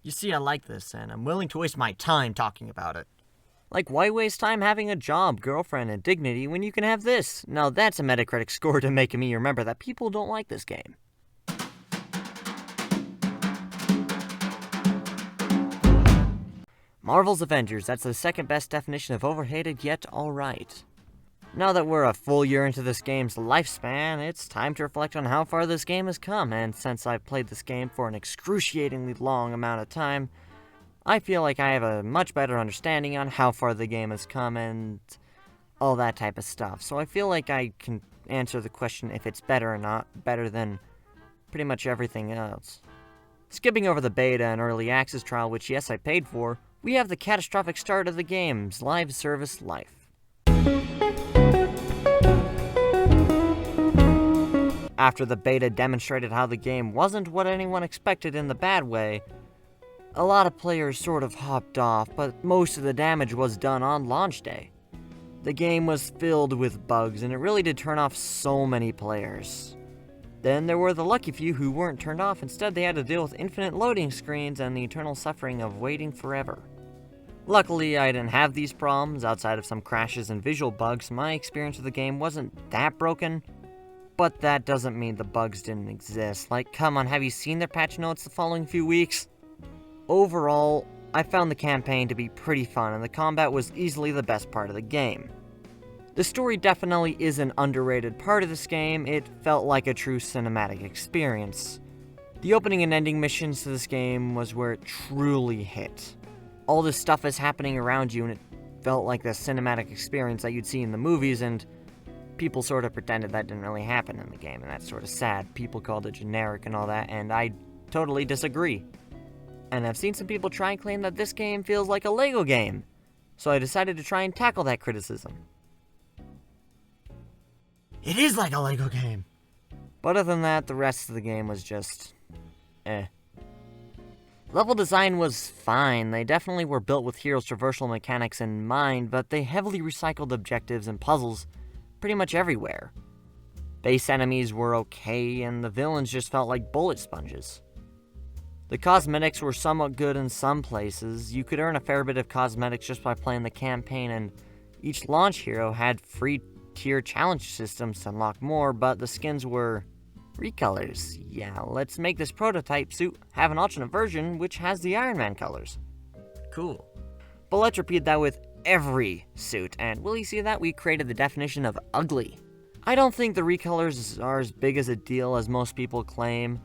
You see, I like this, and I'm willing to waste my time talking about it. Like, why waste time having a job, girlfriend, and dignity when you can have this? Now that's a Metacritic score to make me remember that people don't like this game. Marvel's Avengers, that's the second best definition of overhated, yet alright. Now that we're a full year into this game's lifespan, it's time to reflect on how far this game has come, and since I've played this game for an excruciatingly long amount of time, I feel like I have a much better understanding on how far the game has come and all that type of stuff. So I feel like I can answer the question if it's better or not, better than pretty much everything else. Skipping over the beta and early access trial, which yes, I paid for, we have the catastrophic start of the game's live service life. After the beta demonstrated how the game wasn't what anyone expected in the bad way, a lot of players sort of hopped off, but most of the damage was done on launch day. The game was filled with bugs, and it really did turn off so many players. Then there were the lucky few who weren't turned off. Instead, they had to deal with infinite loading screens and the eternal suffering of waiting forever. Luckily, I didn't have these problems. Outside of some crashes and visual bugs, my experience with the game wasn't that broken. But that doesn't mean the bugs didn't exist. Like, come on, have you seen their patch notes the following few weeks? Overall, I found the campaign to be pretty fun, and the combat was easily the best part of the game. The story definitely is an underrated part of this game. It felt like a true cinematic experience. The opening and ending missions to this game was where it truly hit. All this stuff is happening around you, and it felt like the cinematic experience that you'd see in the movies, and people sort of pretended that didn't really happen in the game, and that's sort of sad. People called it generic and all that, and I totally disagree. And I've seen some people try and claim that this game feels like a Lego game, so I decided to try and tackle that criticism. It is like a Lego game! But other than that, the rest of the game was just Level design was fine. They definitely were built with heroes' traversal mechanics in mind, but they heavily recycled objectives and puzzles pretty much everywhere. Base enemies were okay, and the villains just felt like bullet sponges. The cosmetics were somewhat good in some places. You could earn a fair bit of cosmetics just by playing the campaign, and each launch hero had free tier challenge systems to unlock more, but the skins were recolors. Yeah, let's make this prototype suit have an alternate version which has the Iron Man colors. Cool. But let's repeat that with every suit, and will you see that we created the definition of ugly? I don't think the recolors are as big as a deal as most people claim.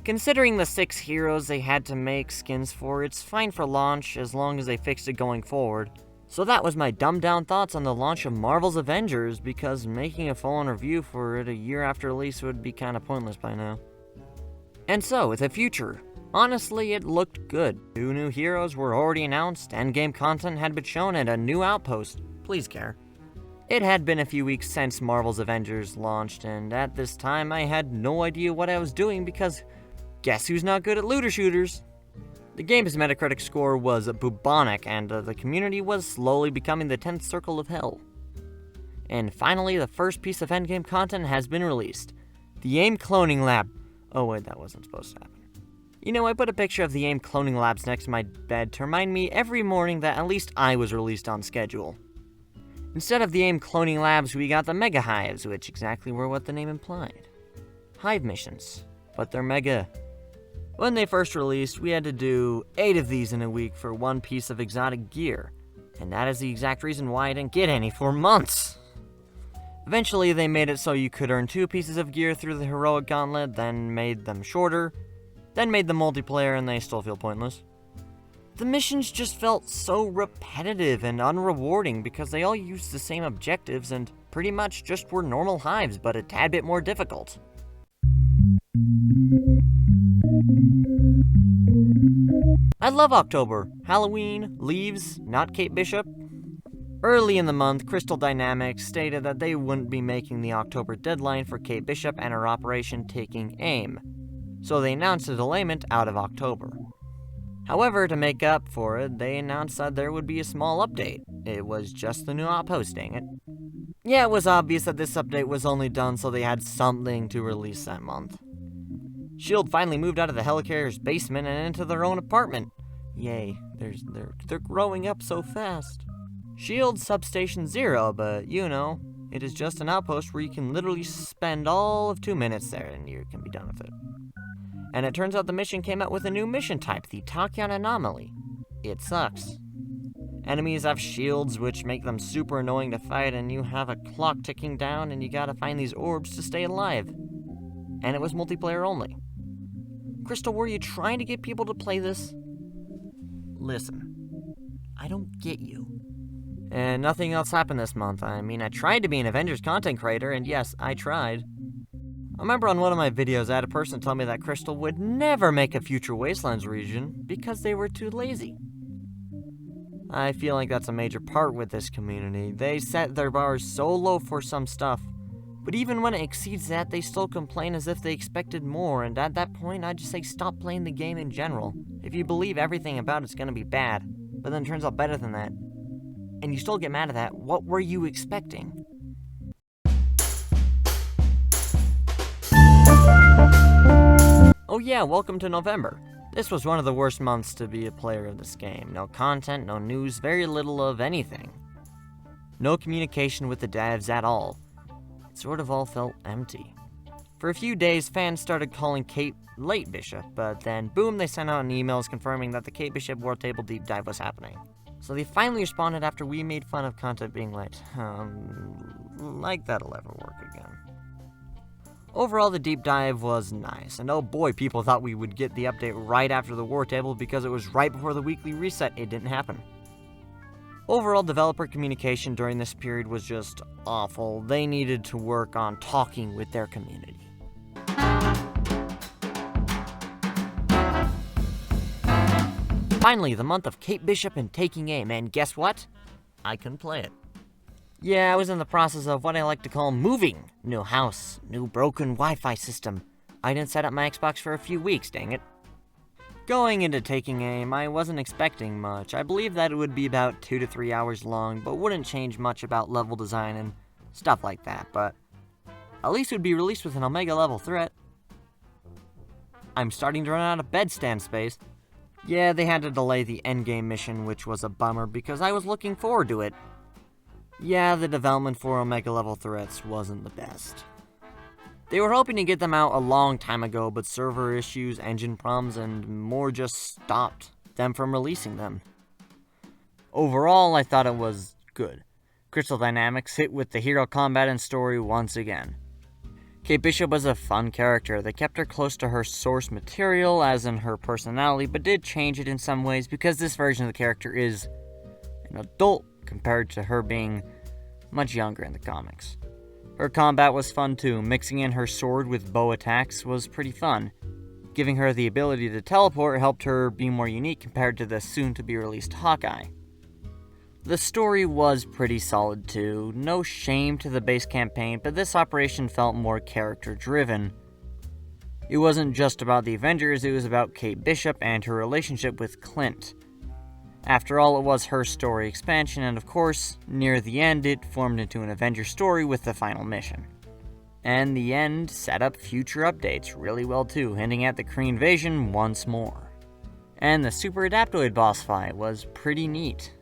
Considering the 6 heroes they had to make skins for, it's fine for launch as long as they fixed it going forward. So that was my dumbed down thoughts on the launch of Marvel's Avengers, because making a full-on review for it a year after release would be kinda pointless by now. And so, with the future, honestly it looked good. 2 new heroes were already announced, endgame content had been shown, and a new outpost. Please care. It had been a few weeks since Marvel's Avengers launched, and at this time I had no idea what I was doing because guess who's not good at looter shooters? The game's Metacritic score was bubonic, and the community was slowly becoming the 10th circle of hell. And finally, the first piece of endgame content has been released. The AIM Cloning Lab. Oh wait, that wasn't supposed to happen. You know, I put a picture of the AIM Cloning Labs next to my bed to remind me every morning that at least I was released on schedule. Instead of the AIM Cloning Labs, we got the Mega Hives, which exactly were what the name implied. Hive missions, but they're mega. When they first released, we had to do 8 of these in a week for 1 piece of exotic gear, and that is the exact reason why I didn't get any for months. Eventually, they made it so you could earn 2 pieces of gear through the heroic gauntlet, then made them shorter, then made them multiplayer, and they still feel pointless. The missions just felt so repetitive and unrewarding because they all used the same objectives and pretty much just were normal hives, but a tad bit more difficult. I love October. Halloween, leaves, not Kate Bishop. Early in the month, Crystal Dynamics stated that they wouldn't be making the October deadline for Kate Bishop and her operation Taking Aim, so they announced a delayment out of October. However, to make up for it, they announced that there would be a small update. It was just the new outpost, dang it. Yeah, it was obvious that this update was only done so they had something to release that month. S.H.I.E.L.D. finally moved out of the helicarrier's basement and into their own apartment. Yay, they're growing up so fast. S.H.I.E.L.D.'s Substation Zero, but you know, it is just an outpost where you can literally spend all of 2 minutes there and you can be done with it. And it turns out the mission came out with a new mission type, the Tachyon Anomaly. It sucks. Enemies have shields, which make them super annoying to fight, and you have a clock ticking down, and you gotta find these orbs to stay alive. And it was multiplayer only. Crystal, were you trying to get people to play this? Listen, I don't get you. And nothing else happened this month. I mean, I tried to be an Avengers content creator, and yes, I tried. I remember on one of my videos, I had a person tell me that Crystal would never make a future Wastelands region because they were too lazy. I feel like that's a major part with this community. They set their bars so low for some stuff, but even when it exceeds that, they still complain as if they expected more, and at that point, I'd just say stop playing the game in general. If you believe everything about it's gonna be bad, but then it turns out better than that, and you still get mad at that, what were you expecting? Oh yeah, welcome to November. This was one of the worst months to be a player of this game. No content, no news, very little of anything. No communication with the devs at all. It sort of all felt empty. For a few days, fans started calling Kate Late Bishop, but then boom, they sent out emails confirming that the Kate Bishop War Table Deep Dive was happening. So they finally responded after we made fun of content being late. Like that'll ever work again. Overall, the deep dive was nice, and oh boy, people thought we would get the update right after the War Table because it was right before the weekly reset. It didn't happen. Overall, developer communication during this period was just awful. They needed to work on talking with their community. Finally, the month of Kate Bishop and taking aim, and guess what? I couldn't play it. Yeah, I was in the process of what I like to call moving. New house, new broken Wi-Fi system. I didn't set up my Xbox for a few weeks, dang it. Going into taking aim, I wasn't expecting much. I believed that it would be about 2 to 3 hours long, but wouldn't change much about level design and stuff like that, but at least it would be released with an Omega level threat. I'm starting to run out of bed stand space. Yeah, they had to delay the Endgame mission, which was a bummer because I was looking forward to it. Yeah, the development for Omega level threats wasn't the best. They were hoping to get them out a long time ago, but server issues, engine problems, and more just stopped them from releasing them. Overall, I thought it was good. Crystal Dynamics hit with the hero combat and story once again. Kate Bishop was a fun character. They kept her close to her source material, as in her personality, but did change it in some ways because this version of the character is an adult compared to her being much younger in the comics. Her combat was fun too. Mixing in her sword with bow attacks was pretty fun. Giving her the ability to teleport helped her be more unique compared to the soon-to-be-released Hawkeye. The story was pretty solid too. No shame to the base campaign, but this operation felt more character-driven. It wasn't just about the Avengers, it was about Kate Bishop and her relationship with Clint. After all, it was her story expansion, and of course, near the end, it formed into an Avengers story with the final mission. And the end set up future updates really well too, hinting at the Kree invasion once more. And the Super Adaptoid boss fight was pretty neat.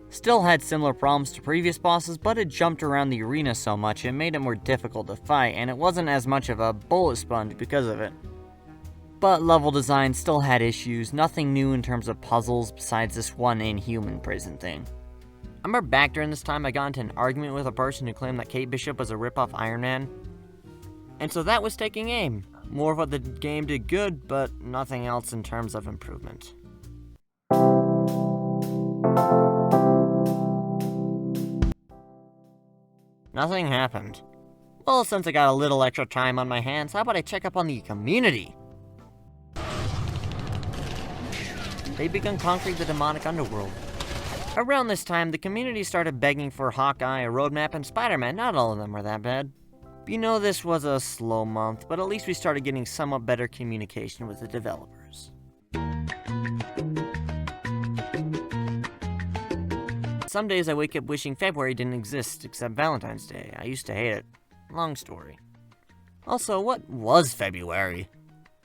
Still had similar problems to previous bosses, but it jumped around the arena so much it made it more difficult to fight, and it wasn't as much of a bullet sponge because of it. But level design still had issues, nothing new in terms of puzzles besides this one inhuman prison thing. I remember back during this time I got into an argument with a person who claimed that Kate Bishop was a rip-off Iron Man. And so that was taking aim. More of what the game did good, but nothing else in terms of improvement. Nothing happened. Well, since I got a little extra time on my hands, how about I check up on the community? They begun conquering the demonic underworld. Around this time, the community started begging for Hawkeye, a roadmap, and Spider-Man. Not all of them were that bad. You know, this was a slow month, but at least we started getting somewhat better communication with the developers. Some days I wake up wishing February didn't exist, except Valentine's Day. I used to hate it. Long story. Also, what was February?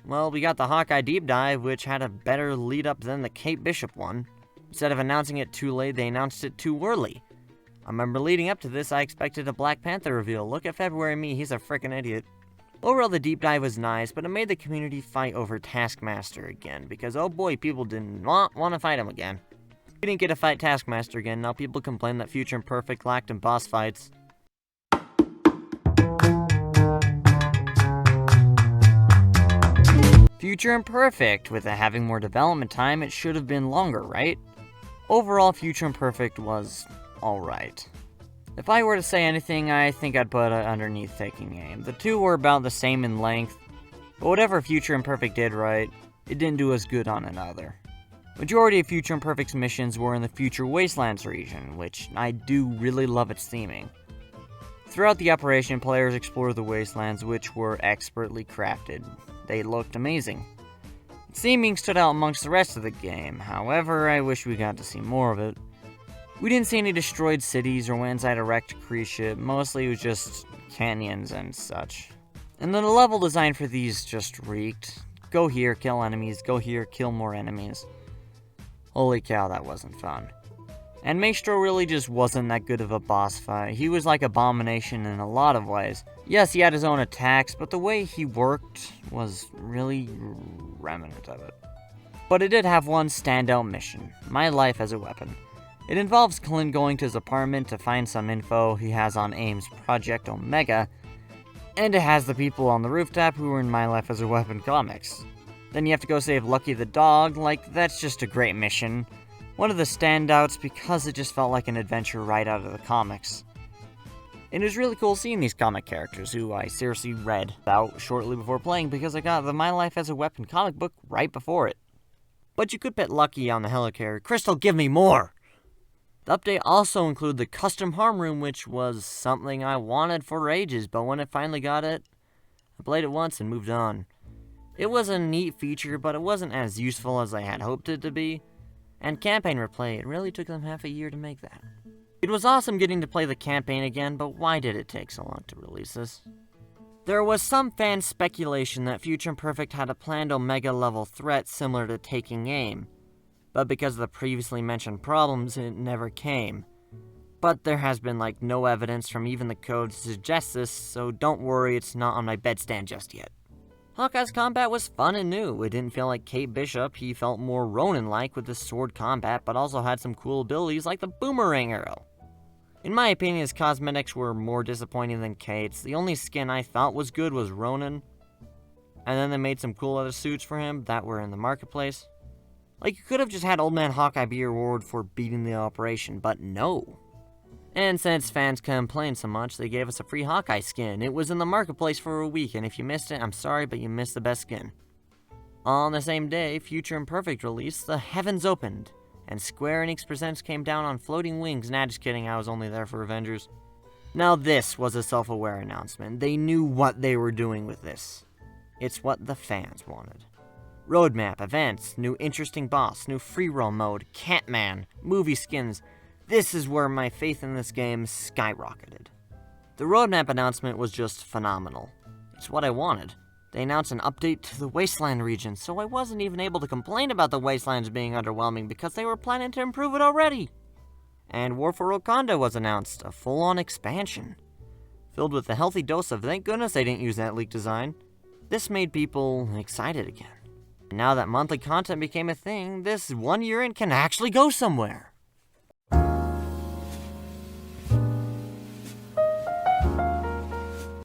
Well, we got the Hawkeye deep dive, which had a better lead up than the Kate Bishop one. Instead of announcing it too late, they announced it too early. I remember leading up to this, I expected a Black Panther reveal. Look at February me, he's a frickin' idiot. Overall, the deep dive was nice, but it made the community fight over Taskmaster again, because oh boy, people did not want to fight him again. We didn't get to fight Taskmaster again, now people complain that Future Imperfect lacked in boss fights. Future Imperfect, with it having more development time, it should have been longer, right? Overall, Future Imperfect was alright. If I were to say anything, I think I'd put it underneath Taking Aim. The two were about the same in length, but whatever Future Imperfect did right, it didn't do as good on another. Majority of Future Imperfect's missions were in the Future Wastelands region, which I do really love its theming. Throughout the operation, players explored the wastelands, which were expertly crafted. They looked amazing. Its theming stood out amongst the rest of the game, however, I wish we got to see more of it. We didn't see any destroyed cities or went inside a wrecked cruise ship, mostly it was just canyons and such. And then the level design for these just reeked. Go here, kill enemies, go here, kill more enemies. Holy cow, that wasn't fun. And Maestro really just wasn't that good of a boss fight. He was like Abomination in a lot of ways. Yes, he had his own attacks, but the way he worked was really remnant of it. But it did have one standout mission, My Life as a Weapon. It involves Clint going to his apartment to find some info he has on AIM's Project Omega, and it has the people on the rooftop who were in My Life as a Weapon comics. Then you have to go save Lucky the dog, like, that's just a great mission. One of the standouts because it just felt like an adventure right out of the comics. It was really cool seeing these comic characters, who I seriously read about shortly before playing because I got the My Life as a Weapon comic book right before it. But you could pet Lucky on the helicarrier. Crystal, give me more! The update also included the custom harm room, which was something I wanted for ages, but when I finally got it, I played it once and moved on. It was a neat feature, but it wasn't as useful as I had hoped it to be. And campaign replay, it really took them half a year to make that. It was awesome getting to play the campaign again, but why did it take so long to release this? There was some fan speculation that Future Imperfect had a planned Omega-level threat similar to Taking Aim, but because of the previously mentioned problems, it never came. But there has been, no evidence from even the code to suggest this, so don't worry, it's not on my bedstand just yet. Hawkeye's combat was fun and new. It didn't feel like Kate Bishop, he felt more Ronin-like with the sword combat, but also had some cool abilities like the boomerang arrow. In my opinion, his cosmetics were more disappointing than Kate's. The only skin I thought was good was Ronin, and then they made some cool other suits for him that were in the marketplace. You could have just had Old Man Hawkeye be rewarded for beating the operation, but no. And since fans complained so much, they gave us a free Hawkeye skin. It was in the marketplace for a week, and if you missed it, I'm sorry, but you missed the best skin. On the same day, Future Imperfect released, the heavens opened, and Square Enix Presents came down on floating wings. Nah, just kidding, I was only there for Avengers. Now this was a self-aware announcement. They knew what they were doing with this. It's what the fans wanted. Roadmap, events, new interesting boss, new free roam mode, Catman, movie skins. This is where my faith in this game skyrocketed. The roadmap announcement was just phenomenal. It's what I wanted. They announced an update to the Wasteland region, so I wasn't even able to complain about the Wastelands being underwhelming because they were planning to improve it already. And War for Wakanda was announced, a full-on expansion. Filled with a healthy dose of thank goodness they didn't use that leaked design. This made people excited again. Now that monthly content became a thing, this 1 year in can actually go somewhere.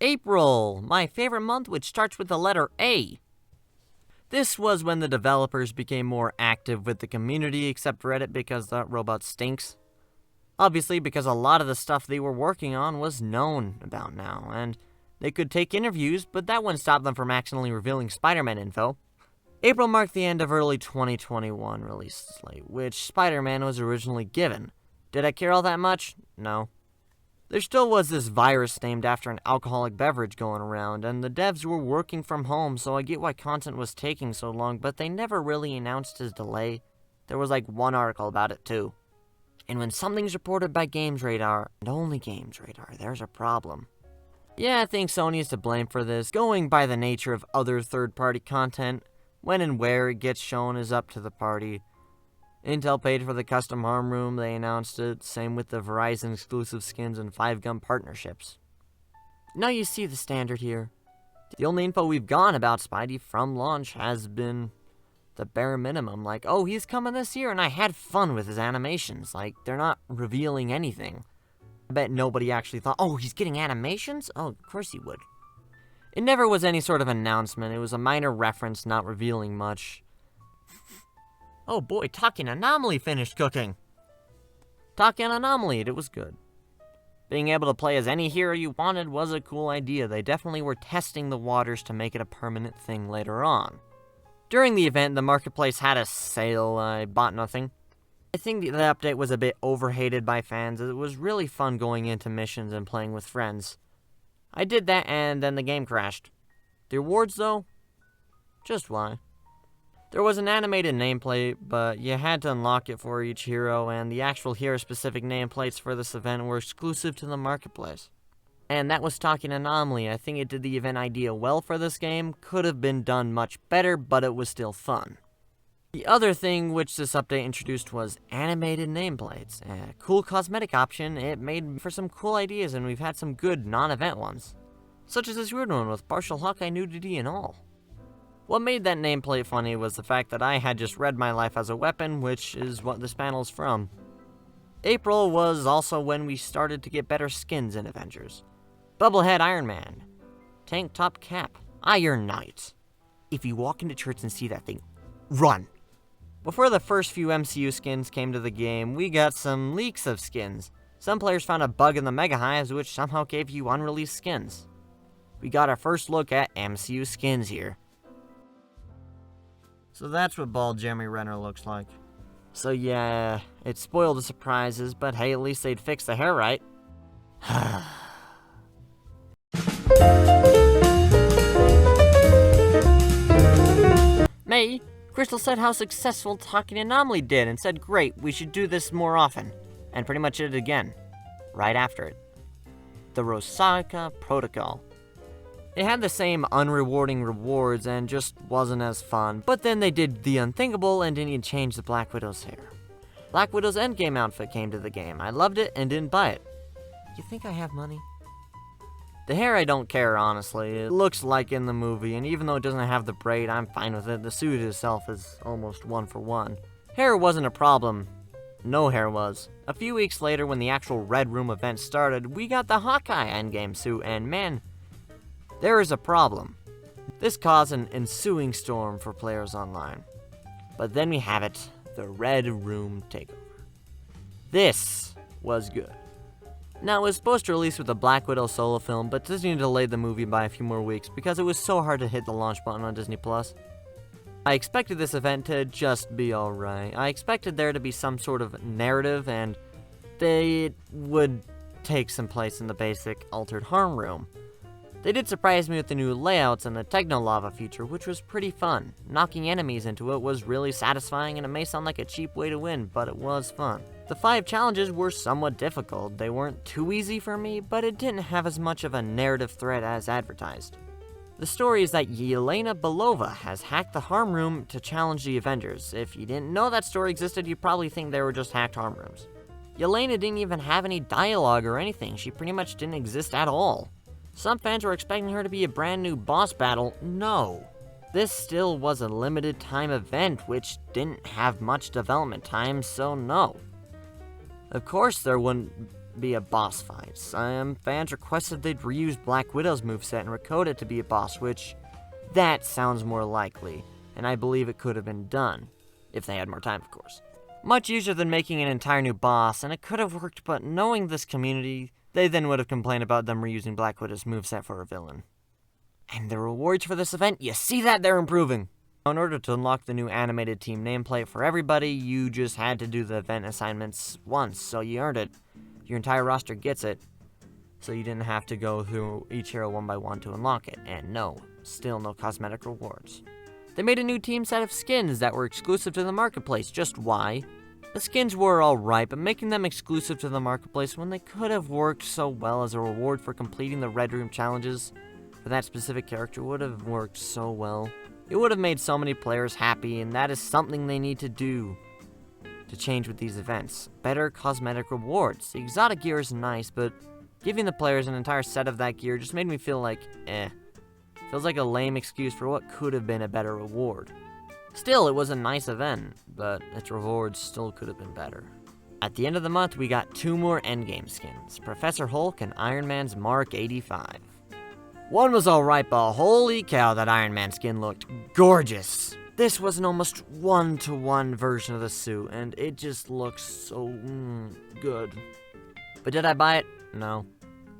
April, my favorite month, which starts with the letter A. This was when the developers became more active with the community, except Reddit because that robot stinks. Obviously, because a lot of the stuff they were working on was known about now, and they could take interviews, but that wouldn't stop them from accidentally revealing Spider-Man info. April marked the end of early 2021 release slate, which Spider-Man was originally given. Did I care all that much? No. There still was this virus named after an alcoholic beverage going around, and the devs were working from home, so I get why content was taking so long, but they never really announced his delay. There was one article about it too. And when something's reported by Games Radar, and only Games Radar, there's a problem. Yeah, I think Sony is to blame for this. Going by the nature of other third-party content, when and where it gets shown is up to the party. Intel paid for the custom harm room, they announced it, same with the Verizon exclusive skins and 5-gun partnerships. Now you see the standard here. The only info we've gotten about Spidey from launch has been the bare minimum, like, oh, he's coming this year and I had fun with his animations. Like, they're not revealing anything. I bet nobody actually thought, oh, he's getting animations? Oh, of course he would. It never was any sort of announcement. It was a minor reference, not revealing much. Oh boy, Talking Anomaly finished cooking. Talking Anomaly, it was good. Being able to play as any hero you wanted was a cool idea. They definitely were testing the waters to make it a permanent thing later on. During the event, the marketplace had a sale. I bought nothing. I think the update was a bit overhated by fans. It was really fun going into missions and playing with friends. I did that and then the game crashed. The rewards though? Just why? There was an animated nameplate, but you had to unlock it for each hero, and the actual hero-specific nameplates for this event were exclusive to the marketplace. And that was Talking Anomaly. I think it did the event idea well for this game. Could have been done much better, but it was still fun. The other thing which this update introduced was animated nameplates. A cool cosmetic option. It made for some cool ideas, and we've had some good non-event ones. Such as this weird one with partial Hawkeye nudity and all. What made that nameplate funny was the fact that I had just read My Life as a Weapon, which is what this panel's from. April was also when we started to get better skins in Avengers. Bubblehead Iron Man. Tank Top Cap. Iron Knight. If you walk into church and see that thing, run! Before the first few MCU skins came to the game, we got some leaks of skins. Some players found a bug in the Mega Hives which somehow gave you unreleased skins. We got our first look at MCU skins here. So that's what bald Jeremy Renner looks like. So yeah, it spoiled the surprises, but hey, at least they'd fix the hair right. May, Crystal said how successful Talking Anomaly did and said, great, we should do this more often. And pretty much did it again. Right after it. The Rosaka Protocol. It had the same unrewarding rewards and just wasn't as fun, but then they did the unthinkable and didn't even change the Black Widow's hair. Black Widow's Endgame outfit came to the game. I loved it and didn't buy it. You think I have money? The hair I don't care, honestly. It looks like in the movie, and even though it doesn't have the braid, I'm fine with it. The suit itself is almost one for one. Hair wasn't a problem. No hair was. A few weeks later, when the actual Red Room event started, we got the Hawkeye Endgame suit, and man, there is a problem. This caused an ensuing storm for players online. But then we have it, the Red Room takeover. This was good. Now, it was supposed to release with the Black Widow solo film, but Disney delayed the movie by a few more weeks because it was so hard to hit the launch button on Disney+. I expected this event to just be alright. I expected there to be some sort of narrative, and they would take some place in the basic Altered Harm Room. They did surprise me with the new layouts and the Techno-Lava feature, which was pretty fun. Knocking enemies into it was really satisfying, and it may sound like a cheap way to win, but it was fun. The 5 challenges were somewhat difficult. They weren't too easy for me, but it didn't have as much of a narrative thread as advertised. The story is that Yelena Belova has hacked the Harm Room to challenge the Avengers. If you didn't know that story existed, you'd probably think they were just hacked Harm Rooms. Yelena didn't even have any dialogue or anything. She pretty much didn't exist at all. Some fans were expecting her to be a brand new boss battle. No. This still was a limited time event, which didn't have much development time, so no. Of course there wouldn't be a boss fight. Some fans requested they'd reuse Black Widow's moveset and recode it to be a boss, which, that sounds more likely, and I believe it could have been done, if they had more time, of course. Much easier than making an entire new boss, and it could have worked, but knowing this community, they then would have complained about them reusing Black Widow's moveset for a villain. And the rewards for this event, you see that they're improving! In order to unlock the new animated team nameplate for everybody, you just had to do the event assignments once, so you earned it. Your entire roster gets it, so you didn't have to go through each hero one by one to unlock it. And no, still no cosmetic rewards. They made a new team set of skins that were exclusive to the marketplace. Just why? The skins were alright, but making them exclusive to the marketplace when they could have worked so well as a reward for completing the Red Room challenges for that specific character would have worked so well. It would have made so many players happy, and that is something they need to do to change with these events. Better cosmetic rewards. The exotic gear is nice, but giving the players an entire set of that gear just made me feel like, Feels like a lame excuse for what could have been a better reward. Still, it was a nice event, but its rewards still could have been better. At the end of the month, we got 2 more Endgame skins, Professor Hulk and Iron Man's Mark 85. One was alright, but holy cow, that Iron Man skin looked gorgeous. This was an almost one-to-one version of the suit, and it just looks so good. But did I buy it? No.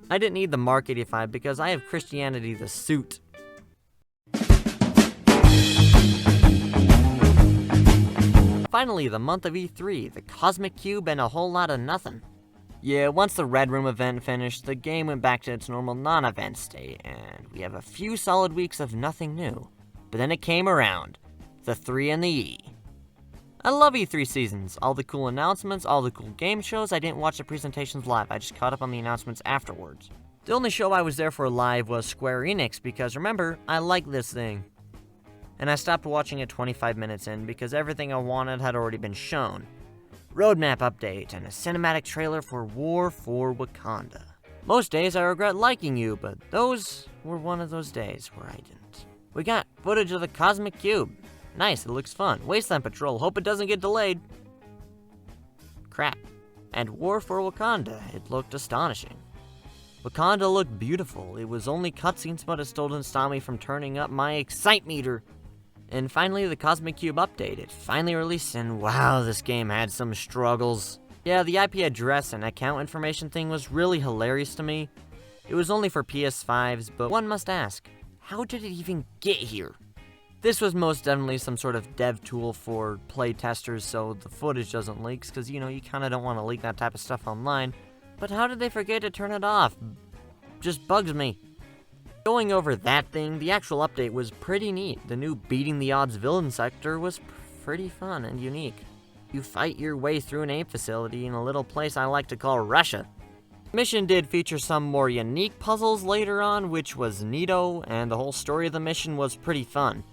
I didn't need the Mark 85 because I have Christianity the suit. Finally, the month of E3, the Cosmic Cube, and a whole lot of nothing. Yeah, once the Red Room event finished, the game went back to its normal non-event state, and we have a few solid weeks of nothing new. But then it came around. The 3 and the E. I love E3 seasons. All the cool announcements, all the cool game shows. I didn't watch the presentations live, I just caught up on the announcements afterwards. The only show I was there for live was Square Enix, because remember, I like this thing. And I stopped watching it 25 minutes in because everything I wanted had already been shown. Roadmap update and a cinematic trailer for War for Wakanda. Most days I regret liking you, but those were one of those days where I didn't. We got footage of the Cosmic Cube. Nice, it looks fun. Wasteland Patrol, hope it doesn't get delayed. Crap. And War for Wakanda, it looked astonishing. Wakanda looked beautiful. It was only cutscenes, but it still didn't stop me from turning up my excite meter. And finally, the Cosmic Cube update. It finally released, and wow, this game had some struggles. Yeah, the IP address and account information thing was really hilarious to me. It was only for PS5s, but one must ask, how did it even get here? This was most definitely some sort of dev tool for playtesters so the footage doesn't leak, because, you kind of don't want to leak that type of stuff online. But how did they forget to turn it off? Just bugs me. Going over that thing, the actual update was pretty neat. The new Beating the Odds villain sector was pretty fun and unique. You fight your way through an aid facility in a little place I like to call Russia. The mission did feature some more unique puzzles later on, which was neato, and the whole story of the mission was pretty fun.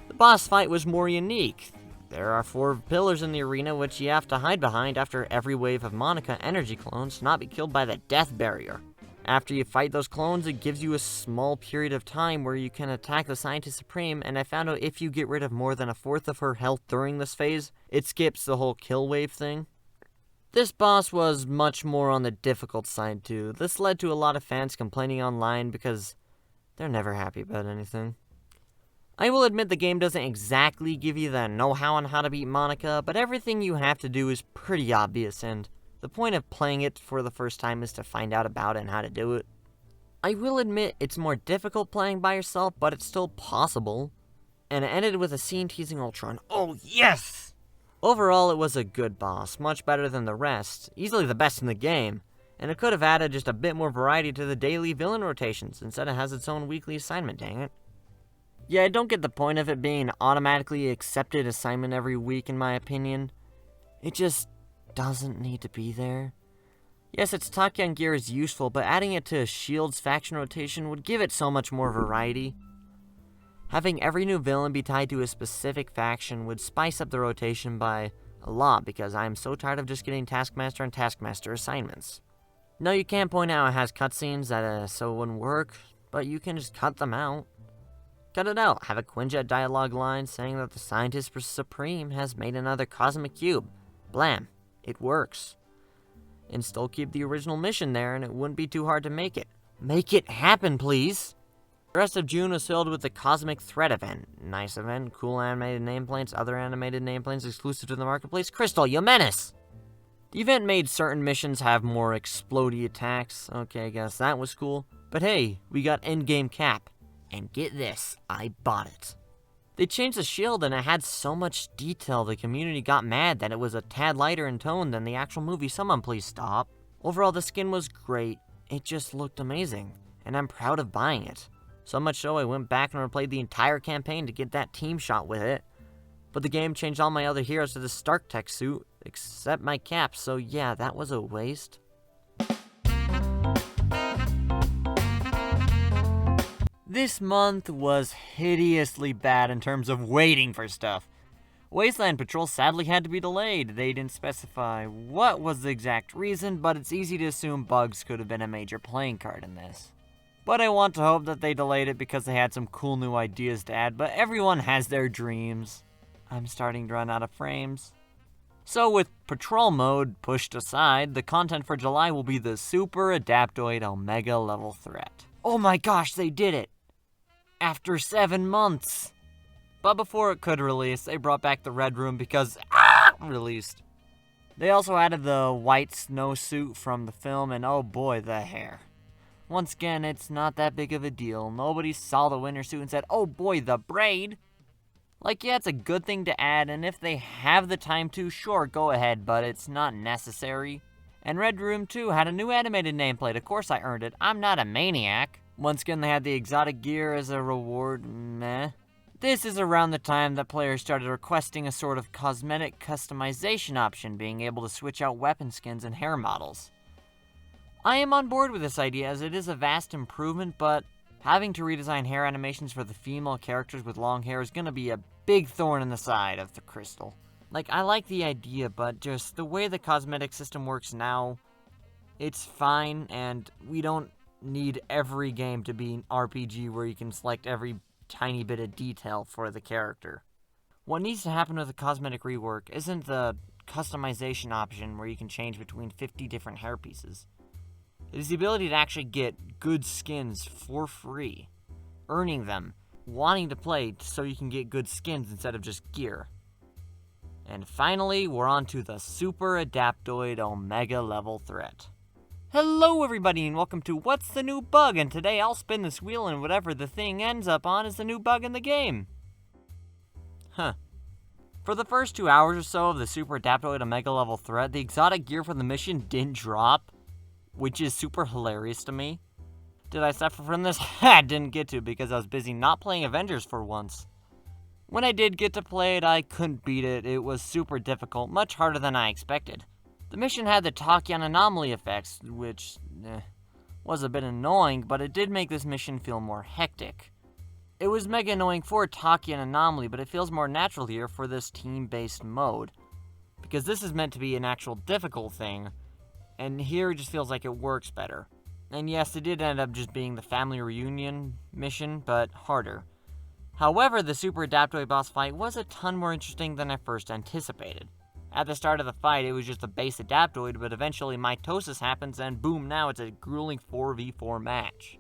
The boss fight was more unique. There are 4 pillars in the arena which you have to hide behind after every wave of Monica energy clones to not be killed by the death barrier. After you fight those clones, it gives you a small period of time where you can attack the Scientist Supreme, and I found out if you get rid of more than 1/4 of her health during this phase, it skips the whole kill wave thing. This boss was much more on the difficult side too. This led to a lot of fans complaining online because they're never happy about anything. I will admit the game doesn't exactly give you the know-how on how to beat Monica, but everything you have to do is pretty obvious, and the point of playing it for the first time is to find out about it and how to do it. I will admit it's more difficult playing by yourself, but it's still possible. And it ended with a scene teasing Ultron. Oh yes! Overall, it was a good boss, much better than the rest, easily the best in the game, and it could have added just a bit more variety to the daily villain rotations, instead it has its own weekly assignment, dang it. Yeah, I don't get the point of it being an automatically accepted assignment every week, in my opinion. It just doesn't need to be there. Yes, its Tachyon gear is useful, but adding it to S.H.I.E.L.D.'s faction rotation would give it so much more variety. Having every new villain be tied to a specific faction would spice up the rotation by a lot, because I am so tired of just getting Taskmaster and Taskmaster assignments. No, you can't point out it has cutscenes that so it wouldn't work, but you can just cut them out. Cut it out. Have a Quinjet dialogue line saying that the Scientist Supreme has made another Cosmic Cube. Blam. It works. And still keep the original mission there, and it wouldn't be too hard to make it. Make it happen, please! The rest of June was filled with the Cosmic Threat event. Nice event, cool animated nameplates, other animated nameplates exclusive to the marketplace. Crystal, you menace! The event made certain missions have more explodey attacks. Okay, I guess that was cool. But hey, we got Endgame Cap. And get this, I bought it. They changed the shield and it had so much detail the community got mad that it was a tad lighter in tone than the actual movie. Someone please stop. Overall, the skin was great. It just looked amazing. And I'm proud of buying it. So much so I went back and replayed the entire campaign to get that team shot with it. But the game changed all my other heroes to the Stark Tech suit. except my cap, so yeah, that was a waste. This month was hideously bad in terms of waiting for stuff. Wasteland Patrol sadly had to be delayed. They didn't specify what was the exact reason, but it's easy to assume bugs could have been a major playing card in this. But I want to hope that they delayed it because they had some cool new ideas to add, but everyone has their dreams. I'm starting to run out of frames. So with Patrol Mode pushed aside, the content for July will be the Super Adaptoid Omega level threat. Oh my gosh, they did it! After 7 months! But before it could release, they brought back the Red Room because released. They also added the white snowsuit from the film, and oh boy, the hair. Once again, it's not that big of a deal. Nobody saw the winter suit and said, oh boy, the braid! Like, yeah, it's a good thing to add, and if they have the time to, sure, go ahead, but it's not necessary. And Red Room 2 had a new animated nameplate. Of course I earned it. I'm not a maniac. Once again, they had the exotic gear as a reward. Meh. This is around the time that players started requesting a sort of cosmetic customization option, being able to switch out weapon skins and hair models. I am on board with this idea as it is a vast improvement, but having to redesign hair animations for the female characters with long hair is going to be a big thorn in the side of the crystal. Like, I like the idea, but just the way the cosmetic system works now, it's fine, and we don't need every game to be an RPG where you can select every tiny bit of detail for the character. What needs to happen with the cosmetic rework isn't the customization option where you can change between 50 different hair pieces. It is the ability to actually get good skins for free, earning them, wanting to play so you can get good skins instead of just gear. And finally, we're on to the Super Adaptoid Omega level threat. Hello everybody and welcome to What's the New Bug, and today I'll spin this wheel and whatever the thing ends up on is the new bug in the game. For the first 2 hours or so of the Super Adaptoid Omega level threat, the exotic gear for the mission didn't drop, which is super hilarious to me. Did I suffer from this? I didn't get to because I was busy not playing Avengers for once. When I did get to play it, I couldn't beat it. It was super difficult, much harder than I expected. The mission had the Tachyon anomaly effects, which was a bit annoying, but it did make this mission feel more hectic. It was mega annoying for Tachyon anomaly, but it feels more natural here for this team-based mode, because this is meant to be an actual difficult thing, and here it just feels like it works better. And yes, it did end up just being the family reunion mission, but harder. However, the Super Adaptoid boss fight was a ton more interesting than I first anticipated. At the start of the fight, it was just a base Adaptoid, but eventually mitosis happens and boom, now it's a grueling 4v4 match.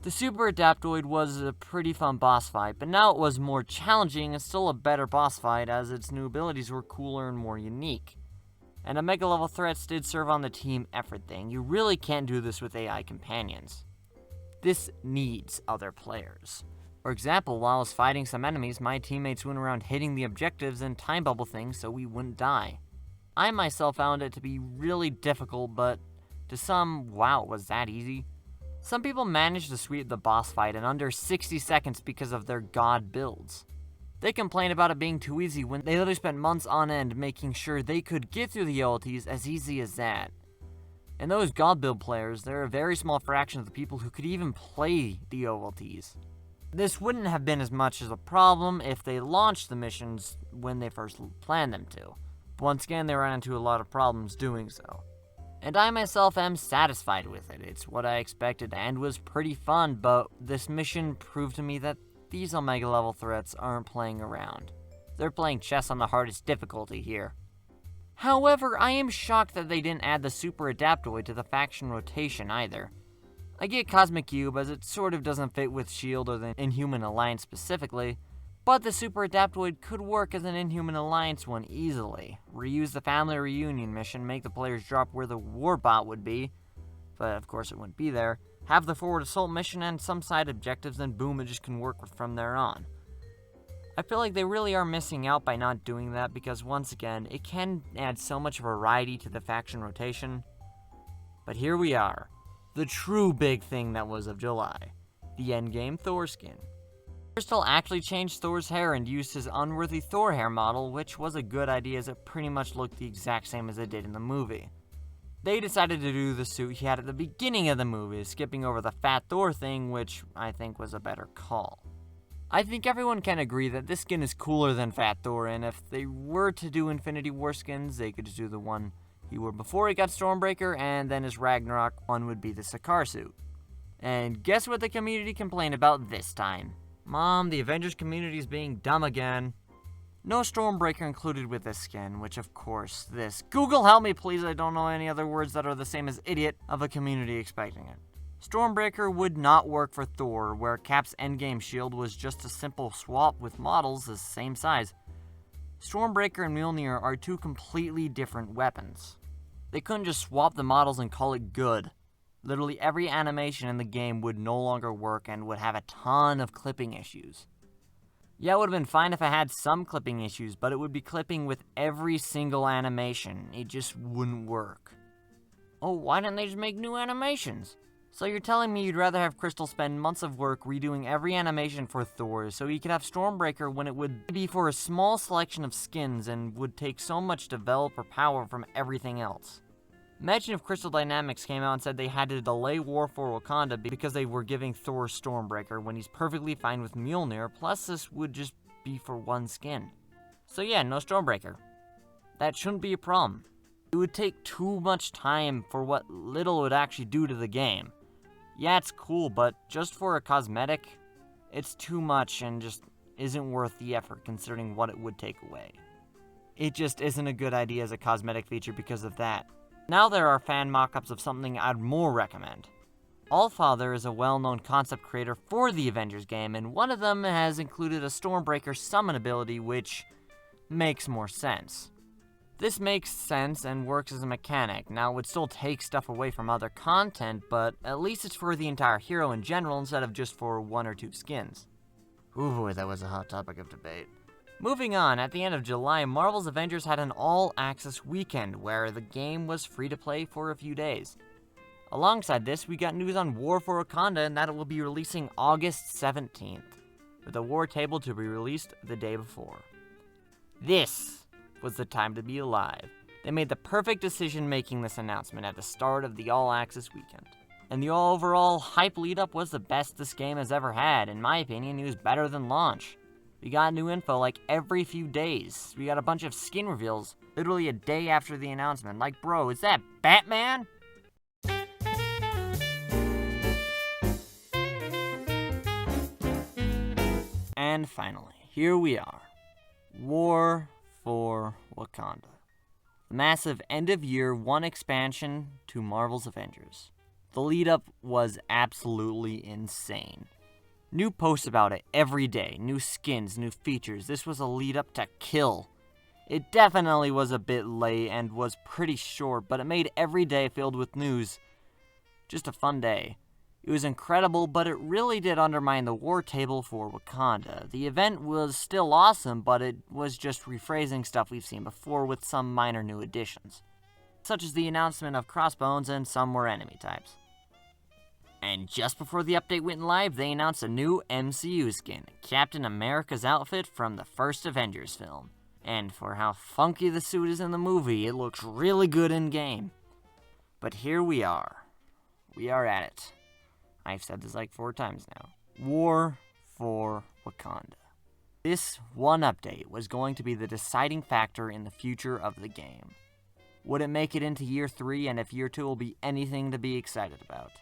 The Super Adaptoid was a pretty fun boss fight, but now it was more challenging and still a better boss fight as its new abilities were cooler and more unique. And Omega level threats did serve on the team effort thing. You really can't do this with AI companions. This needs other players. For example, while I was fighting some enemies, my teammates went around hitting the objectives and time bubble things so we wouldn't die. I myself found it to be really difficult, but to some, wow, was that easy? Some people managed to sweep the boss fight in under 60 seconds because of their god builds. They complained about it being too easy when they literally spent months on end making sure they could get through the OLTs as easy as that. And those god build players, they're a very small fraction of the people who could even play the OLTs. This wouldn't have been as much as a problem if they launched the missions when they first planned them to. But once again, they ran into a lot of problems doing so. And I myself am satisfied with it. It's what I expected and was pretty fun, but this mission proved to me that these Omega level threats aren't playing around. They're playing chess on the hardest difficulty here. However, I am shocked that they didn't add the Super Adaptoid to the faction rotation either. I get Cosmic Cube as it sort of doesn't fit with S.H.I.E.L.D. or the Inhuman Alliance specifically, but the Super Adaptoid could work as an Inhuman Alliance one easily. Reuse the family reunion mission, make the players drop where the Warbot would be, but of course it wouldn't be there, have the forward assault mission and some side objectives, and boom, it just can work from there on. I feel like they really are missing out by not doing that because once again, it can add so much variety to the faction rotation. But here we are. The true big thing that was of July, the Endgame Thor skin. Crystal actually changed Thor's hair and used his unworthy Thor hair model, which was a good idea as it pretty much looked the exact same as it did in the movie. They decided to do the suit he had at the beginning of the movie, skipping over the Fat Thor thing, which I think was a better call. I think everyone can agree that this skin is cooler than Fat Thor, and if they were to do Infinity War skins, they could just do the one he wore before he got Stormbreaker, and then his Ragnarok one would be the Sakaar suit. And guess what the community complained about this time? Mom, the Avengers community is being dumb again. No Stormbreaker included with this skin, which of course, this. Google help me please, I don't know any other words that are the same as idiot of a community expecting it. Stormbreaker would not work for Thor, where Cap's Endgame shield was just a simple swap with models the same size. Stormbreaker and Mjolnir are two completely different weapons. They couldn't just swap the models and call it good. Literally every animation in the game would no longer work and would have a ton of clipping issues. Yeah, it would have been fine if it had some clipping issues, but it would be clipping with every single animation. It just wouldn't work. Oh, why didn't they just make new animations? So you're telling me you'd rather have Crystal spend months of work redoing every animation for Thor so he could have Stormbreaker when it would be for a small selection of skins and would take so much developer power from everything else? Imagine if Crystal Dynamics came out and said they had to delay War for Wakanda because they were giving Thor Stormbreaker when he's perfectly fine with Mjolnir, plus this would just be for one skin. So yeah, no Stormbreaker. That shouldn't be a problem. It would take too much time for what little it would actually do to the game. Yeah, it's cool, but just for a cosmetic, it's too much and just isn't worth the effort considering what it would take away. It just isn't a good idea as a cosmetic feature because of that. Now there are fan mock-ups of something I'd more recommend. Allfather is a well-known concept creator for the Avengers game, and one of them has included a Stormbreaker summon ability, which makes more sense. This makes sense and works as a mechanic. Now, it would still take stuff away from other content, but at least it's for the entire hero in general instead of just for one or two skins. Ooh boy, that was a hot topic of debate. Moving on, at the end of July, Marvel's Avengers had an all-access weekend where the game was free to play for a few days. Alongside this, we got news on War for Wakanda and that it will be releasing August 17th, with the war table to be released the day before. This was the time to be alive. They made the perfect decision making this announcement at the start of the all-access weekend. And the overall hype lead-up was the best this game has ever had. In my opinion, it was better than launch. We got new info like every few days. We got a bunch of skin reveals literally a day after the announcement. Like, bro, is that Batman? And finally, here we are. War for Wakanda. The massive end-of-year one expansion to Marvel's Avengers. The lead-up was absolutely insane. New posts about it every day, new skins, new features. This was a lead-up to kill. It definitely was a bit late and was pretty short, but it made every day filled with news just a fun day. It was incredible, but it really did undermine the war table for Wakanda. The event was still awesome, but it was just rephrasing stuff we've seen before with some minor new additions, such as the announcement of Crossbones and some more enemy types. And just before the update went live, they announced a new MCU skin, Captain America's outfit from the first Avengers film. And for how funky the suit is in the movie, it looks really good in-game. But here we are. We are at it. I've said this like 4 times now. War for Wakanda. This one update was going to be the deciding factor in the future of the game. Would it make it into Year 3, and if Year 2 will be anything to be excited about?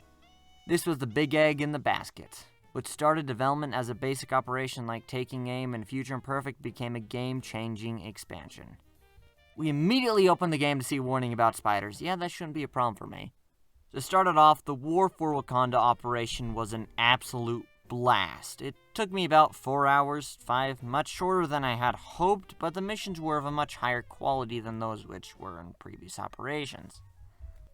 This was the big egg in the basket, which started development as a basic operation like Taking Aim and Future Imperfect became a game-changing expansion. We immediately opened the game to see a warning about spiders. Yeah, that shouldn't be a problem for me. To start it off, the War for Wakanda operation was an absolute blast. It took me about 4 hours, 5, much shorter than I had hoped, but the missions were of a much higher quality than those which were in previous operations.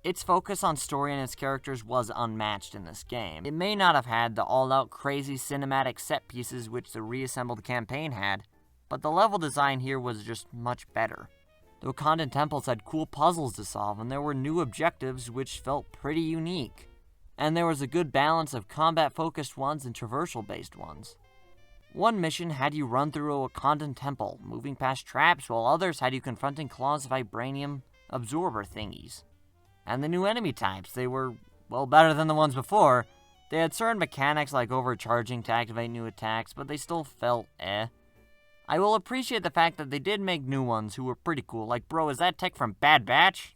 Its focus on story and its characters was unmatched in this game. It may not have had the all-out crazy cinematic set pieces which the reassembled campaign had, but the level design here was just much better. The Wakandan temples had cool puzzles to solve, and there were new objectives which felt pretty unique. And there was a good balance of combat-focused ones and traversal-based ones. One mission had you run through a Wakandan temple, moving past traps, while others had you confronting Claw's vibranium absorber thingies. And the new enemy types, they were, well, better than the ones before. They had certain mechanics like overcharging to activate new attacks, but they still felt eh. I will appreciate the fact that they did make new ones who were pretty cool, like, bro, is that tech from Bad Batch?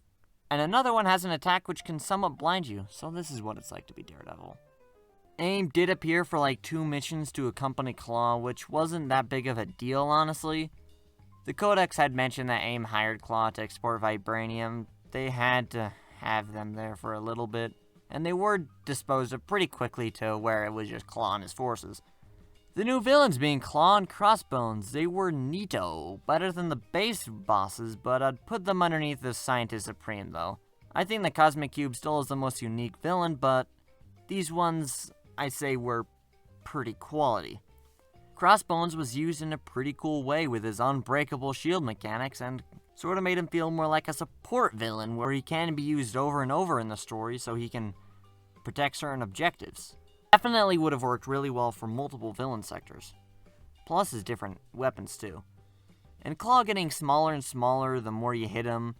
And another one has an attack which can somewhat blind you, so this is what it's like to be Daredevil. AIM did appear for like 2 missions to accompany Claw, which wasn't that big of a deal, honestly. The Codex had mentioned that AIM hired Claw to export vibranium. They had to have them there for a little bit, and they were disposed of pretty quickly to where it was just Claw and his forces. The new villains being Claw and Crossbones, they were neato, better than the base bosses, but I'd put them underneath the Scientist Supreme though. I think the Cosmic Cube still is the most unique villain, but these ones, I say, were pretty quality. Crossbones was used in a pretty cool way with his unbreakable shield mechanics and sort of made him feel more like a support villain where he can be used over and over in the story so he can protect certain objectives. Definitely would have worked really well for multiple villain sectors. Plus his different weapons too. And Claw getting smaller and smaller the more you hit him,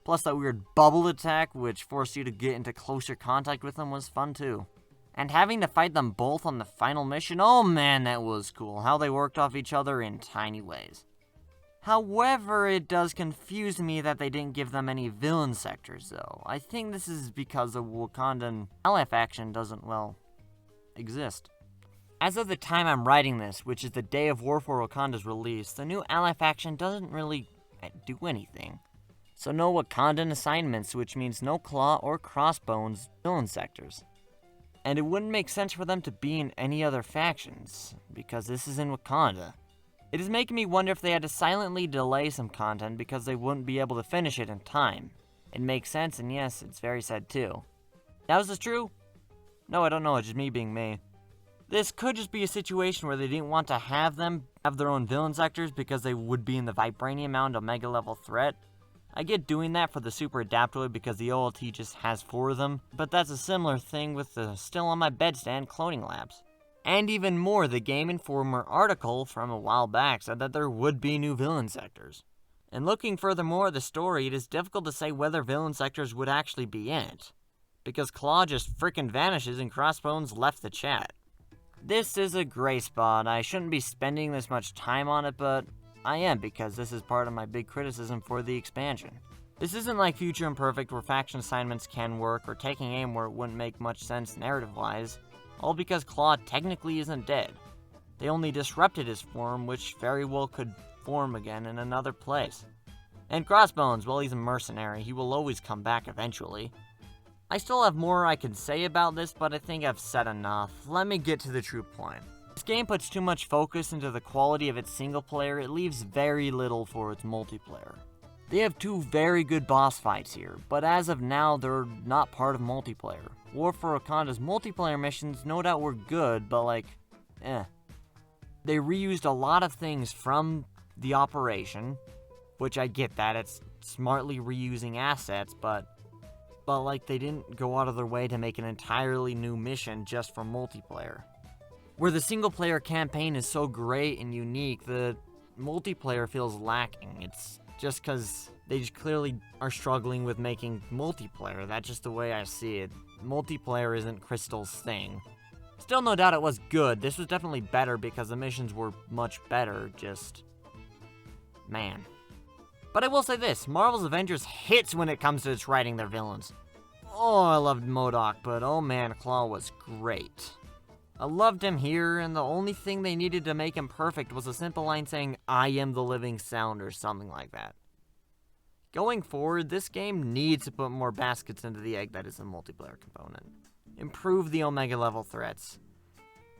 plus that weird bubble attack which forced you to get into closer contact with him was fun too. And having to fight them both on the final mission, oh man, that was cool, how they worked off each other in tiny ways. However, it does confuse me that they didn't give them any villain sectors though. I think this is because the Wakandan ally faction doesn't, well, exist. As of the time I'm writing this, which is the day of War for Wakanda's release, the new ally faction doesn't really do anything. So no Wakandan assignments, which means no Claw or Crossbones villain sectors. And it wouldn't make sense for them to be in any other factions, because this is in Wakanda. It is making me wonder if they had to silently delay some content because they wouldn't be able to finish it in time. It makes sense, and yes, it's very sad too. Now, is this true? No, I don't know, it's just me being me. This could just be a situation where they didn't want to have them have their own villain sectors because they would be in the Vibranium Mound Omega level threat. I get doing that for the Super Adaptoid because the OLT just has 4 of them, but that's a similar thing with the Still on My Bedstand cloning labs. And even more, the Game Informer article from a while back said that there would be new villain sectors. And looking furthermore at the story, it is difficult to say whether villain sectors would actually be in it, because Claw just frickin' vanishes and Crossbones left the chat. This is a gray spot. I shouldn't be spending this much time on it, but I am because this is part of my big criticism for the expansion. This isn't like Future Imperfect where faction assignments can work, or Taking Aim where it wouldn't make much sense narrative-wise, all because Claw technically isn't dead. They only disrupted his form, which very well could form again in another place. And Crossbones, well, he's a mercenary. He will always come back eventually. I still have more I can say about this, but I think I've said enough. Let me get to the true point. This game puts too much focus into the quality of its single player, it leaves very little for its multiplayer. They have 2 very good boss fights here, but as of now, they're not part of multiplayer. War for Wakanda's multiplayer missions no doubt were good, but like, eh. They reused a lot of things from the operation, which I get that, it's smartly reusing assets, but like they didn't go out of their way to make an entirely new mission just for multiplayer. Where the single player campaign is so great and unique, the multiplayer feels lacking. It's just because they just clearly are struggling with making multiplayer. That's just the way I see it. Multiplayer isn't Crystal's thing. Still, no doubt it was good. This was definitely better because the missions were much better, just, man. But I will say this, Marvel's Avengers hits when it comes to its writing their villains. Oh, I loved MODOK, but oh man, Claw was great. I loved him here, and the only thing they needed to make him perfect was a simple line saying, "I am the living sound," or something like that. Going forward, this game needs to put more baskets into the egg that is the multiplayer component. Improve the Omega level threats.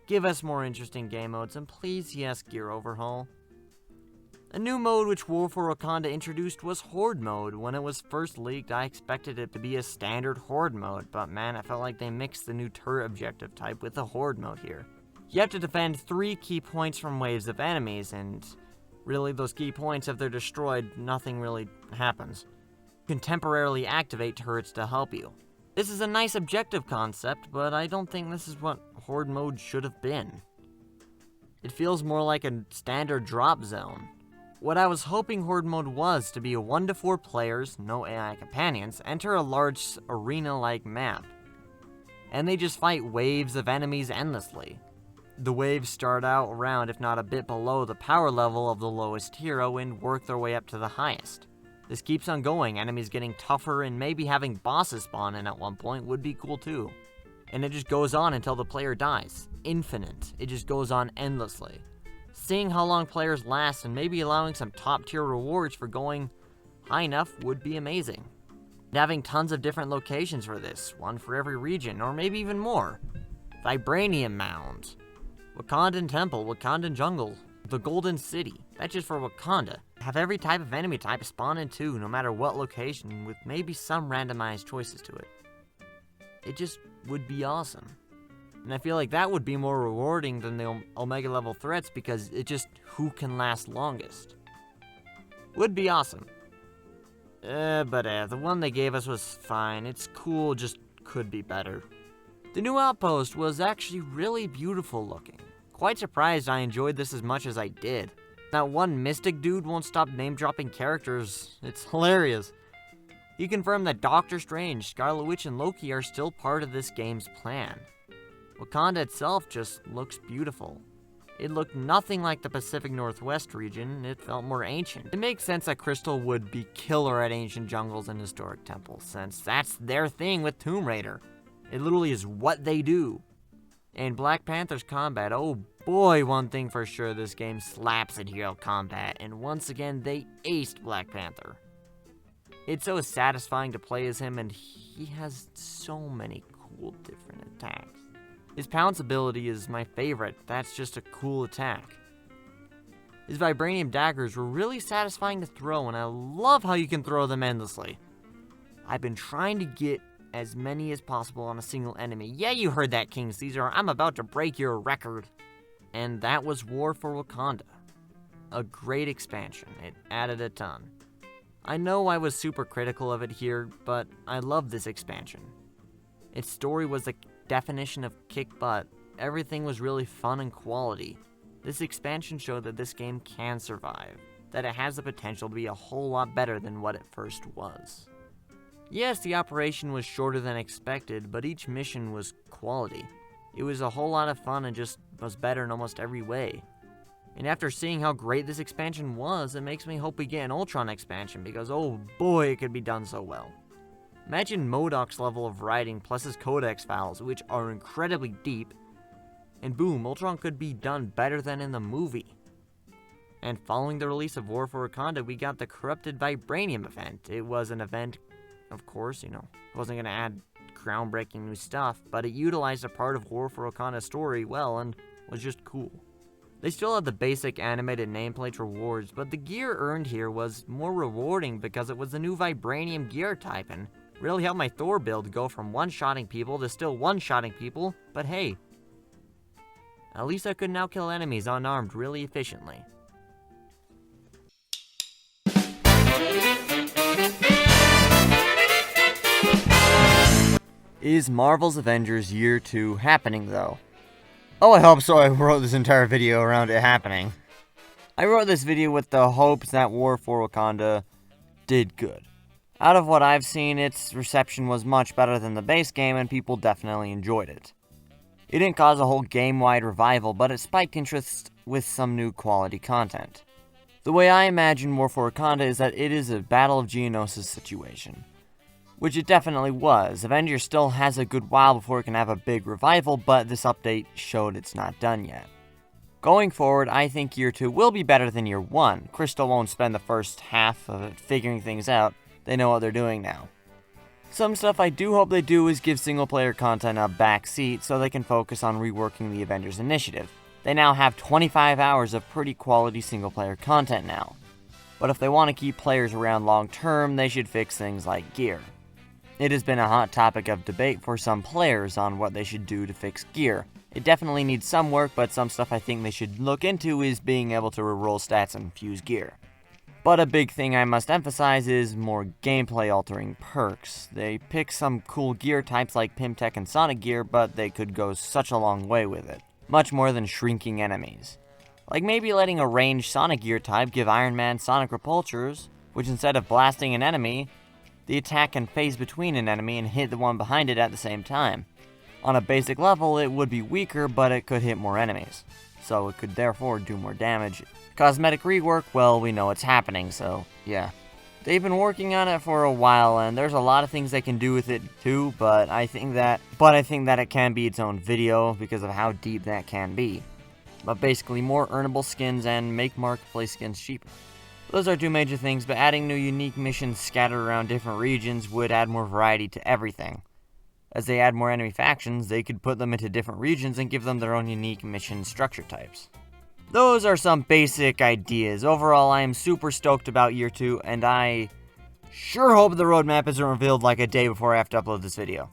Give us more interesting game modes, and please, yes, gear overhaul. A new mode which War for Wakanda introduced was Horde Mode. When it was first leaked, I expected it to be a standard Horde Mode, but man, I felt like they mixed the new turret objective type with the Horde Mode here. You have to defend 3 key points from waves of enemies, and really those key points, if they're destroyed, nothing really happens. You can temporarily activate turrets to help you. This is a nice objective concept, but I don't think this is what Horde Mode should have been. It feels more like a standard drop zone. What I was hoping Horde Mode was to be a 1 to 4 players, no AI companions, enter a large arena-like map. And they just fight waves of enemies endlessly. The waves start out around, if not a bit below, the power level of the lowest hero and work their way up to the highest. This keeps on going, enemies getting tougher, and maybe having bosses spawn in at one point would be cool too. And it just goes on until the player dies. Infinite. It just goes on endlessly. Seeing how long players last and maybe allowing some top tier rewards for going high enough would be amazing. And having tons of different locations for this, one for every region, or maybe even more. Vibranium Mound, Wakandan Temple, Wakandan Jungle, the Golden City. That's just for Wakanda. Have every type of enemy type spawn in too, no matter what location, with maybe some randomized choices to it. It just would be awesome. And I feel like that would be more rewarding than the Omega level threats because it just who can last longest. Would be awesome. But the one they gave us was fine. It's cool, just could be better. The new outpost was actually really beautiful looking. Quite surprised I enjoyed this as much as I did. That one mystic dude won't stop name-dropping characters. It's hilarious. He confirmed that Doctor Strange, Scarlet Witch, and Loki are still part of this game's plan. Wakanda itself just looks beautiful. It looked nothing like the Pacific Northwest region, it felt more ancient. It makes sense that Crystal would be killer at ancient jungles and historic temples, since that's their thing with Tomb Raider. It literally is what they do. And Black Panther's combat, oh boy, one thing for sure, this game slaps at hero combat, and once again, they aced Black Panther. It's so satisfying to play as him, and he has so many cool different attacks. His pounce ability is my favorite, that's just a cool attack. His vibranium daggers were really satisfying to throw, and I love how you can throw them endlessly. I've been trying to get as many as possible on a single enemy. Yeah, you heard that, King Caesar, I'm about to break your record. And that was War for Wakanda. A great expansion, it added a ton. I know I was super critical of it here, but I love this expansion. Its story was the definition of kick butt. Everything was really fun and quality. This expansion showed that this game can survive, that it has the potential to be a whole lot better than what it first was. Yes, the operation was shorter than expected, but each mission was quality. It was a whole lot of fun and just was better in almost every way. And after seeing how great this expansion was, it makes me hope we get an Ultron expansion because oh boy, it could be done so well. Imagine MODOK's level of writing plus his codex files, which are incredibly deep, and boom, Ultron could be done better than in the movie. And following the release of War for Wakanda, we got the Corrupted Vibranium event. It was an event, of course, it wasn't going to add groundbreaking new stuff, but it utilized a part of War for Wakanda's story well and was just cool. They still had the basic animated nameplate rewards, but the gear earned here was more rewarding because it was the new Vibranium gear type and really helped my Thor build go from one-shotting people to still one-shotting people, but hey, at least I could now kill enemies unarmed really efficiently. Is Marvel's Avengers Year 2 happening though? Oh, I hope so. I wrote this entire video around it happening. I wrote this video with the hopes that War for Wakanda did good. Out of what I've seen, its reception was much better than the base game and people definitely enjoyed it. It didn't cause a whole game-wide revival, but it spiked interest with some new quality content. The way I imagine War for Wakanda is that it is a Battle of Geonosis situation. Which it definitely was. Avengers still has a good while before it can have a big revival, but this update showed it's not done yet. Going forward, I think Year 2 will be better than Year 1. Crystal won't spend the first half of it figuring things out. They know what they're doing now. Some stuff I do hope they do is give single-player content a backseat so they can focus on reworking the Avengers initiative. They now have 25 hours of pretty quality single-player content now. But if they want to keep players around long-term, they should fix things like gear. It has been a hot topic of debate for some players on what they should do to fix gear. It definitely needs some work, but some stuff I think they should look into is being able to reroll stats and fuse gear. But a big thing I must emphasize is more gameplay altering perks. They pick some cool gear types like Pimtech and Sonic gear, but they could go such a long way with it. Much more than shrinking enemies. Like maybe letting a ranged Sonic gear type give Iron Man Sonic repulsors, which instead of blasting an enemy, the attack can phase between an enemy and hit the one behind it at the same time. On a basic level, it would be weaker, but it could hit more enemies, so it could therefore do more damage. Cosmetic rework, well, we know it's happening, so yeah. They've been working on it for a while, and there's a lot of things they can do with it too, but I think that it can be its own video because of how deep that can be. But basically, more earnable skins and make marketplace skins cheaper. Those are two major things, but adding new unique missions scattered around different regions would add more variety to everything. As they add more enemy factions, they could put them into different regions and give them their own unique mission structure types. Those are some basic ideas. Overall, I am super stoked about Year 2, and I sure hope the roadmap isn't revealed like a day before I have to upload this video.